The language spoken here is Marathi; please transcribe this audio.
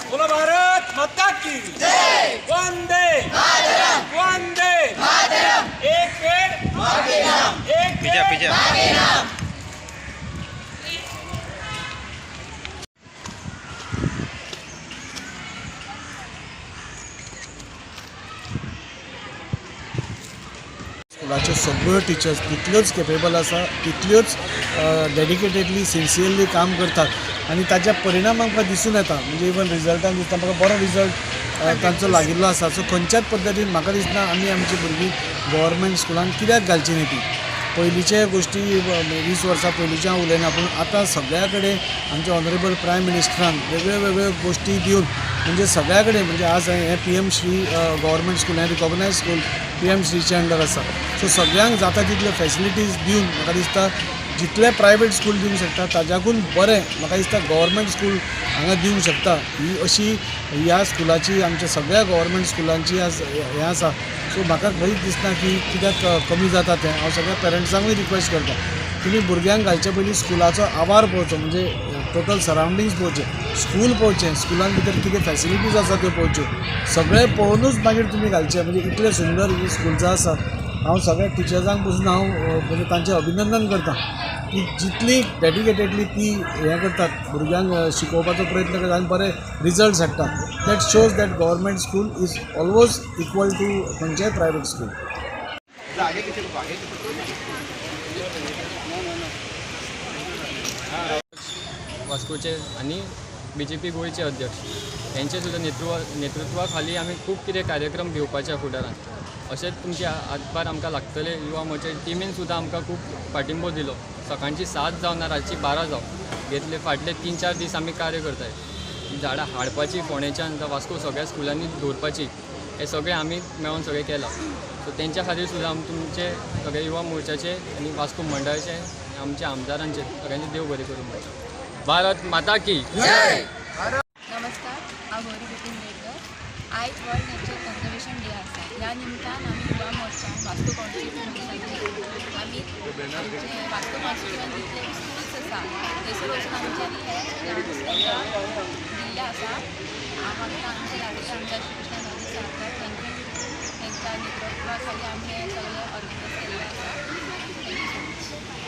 बोलो भारत माता की जय। वंदे मातरम, वंदे मातरम। एक पेड़ माके नाम, एक पेड़ माके नाम। स्कुलाचे सगळ्यो टिचर्स तितल्योच केपेबल आसा, तितल्योच डेडिकेटेडली सिन्सियरली काम करतात आनी ताच्या परिणाम आमकां दिसून येता. म्हणजे इवन रिजल्टान दिसता म्हाका बरो रिजल्ट तांचो लागिल्लो आसा. सो खंयच्याच पद्दतीन म्हाका दिसना आमी आमची भुरगीं गव्हर्मेंट स्कुलान कित्याक घालची न्ही ती. पयलींचे गोश्टी 20 वर्सां पयलींच्या हांव उलयना, पूण आतां सगळ्या कडेन आमच्या ऑनरेबल प्रायम मिनिस्टरान वेगळ्यो वेगळ्यो गोश्टी दिवन म्हणजे सगळ्या कडेन म्हणजे आज हे PM श्री गव्हर्मेंट स्कूल हें रिकॉग्नायज स्कूल PM श्रीचे अंडर आसा. सो सगळ्यांक जाता तितल्यो फॅसिलिटीज दिवन म्हाका दिसता जितले प्रायवेट स्कूल दिवंक शकता ताच्याकून बरें म्हाका दिसता गव्हर्मेंट स्कूल हांगा दिवंक शकता. ही अशी ह्या स्कुलाची आमच्या सगळ्या गव्हर्मेंट स्कुलांची आज हें आसा. सो म्हाका खंयच दिसना की कित्याक कमी जाता तें. हांव सगळ्या पेरंट्सांकूय रिक्वेस्ट करता तुमी भुरग्यांक घालचे पयलीं स्कुलाचो आवार पळोवचो, म्हणजे टोटल सरावंडिंग्स पळोवचे, स्कूल पळोवचें, स्कुलान भितर कितें फॅसिलिटीज आसा त्यो पळोवच्यो, सगळें पळोवनूच मागीर तुमी घालचें. म्हणजे इतलें सुंदर ही स्कूल आसा. हांव सगळ्या टिचर्सांक पसून हांव म्हणजे तांचें अभिनंदन करता की जितली डेडिकेटेडली ती हें करतात, भुरग्यांक शिकोवपाचो प्रयत्न करतात आनी बरे रिजल्ट्स हाडटात. That shows that government school is always equal to खंयचेय प्रायवेट स्कूल. वास्कोचे आणि BJP गोंयचे अध्यक्ष यांचे सुद्धा नेतृत्वाखाली आमी खूब कितें कार्यक्रम घेवपाचे फुडारान. अशेंच तुमचे हातभार आमकां लागतले. युवा मोर्चा टिमीन सुद्दां आमकां खूब पाठिंबो दिलो. सकाळची 7 जावन रातची 12 जावन घेतले. फाटले 3-4 दीस आमी कार्य करताय. झाडां हाडपाची फोंडेच्यान वास्को सगळ्या स्कुलांनी दवरपाची, हे सगळें आमी मेळून सगळें केलां. सो तेंच्या खातीर सुद्दां तुमचे सगळे युवा मोर्चाचे आणि वास्को मंडळाचे आमच्या आमदारांचे सगळ्यांचे देव बरें करूं म्हणटा. भारत माता की जय. नमस्कार, हांव गौरी बिपीन रेडकर. आयज वर्ल्ड नेचर कन्जर्वेशन डे आसा. ह्या निमतान आमी युवा मोर्चान वास्को कॉन्स्टिट्युएन्सींत आमी आमचे वास्को कॉन्स्टिट्युएन्सींतले स्कुल्स आसा थंयसर वचून आमच्यांनी हे दिल्ले आसा. आमकां आमचे लागीं आमदार श्री कृष्ण नाईक सारकर तांच्या नेतृत्वा खाली आमी हे सगळे ऑर्गनायज केल्ले आसा. Thank you so much.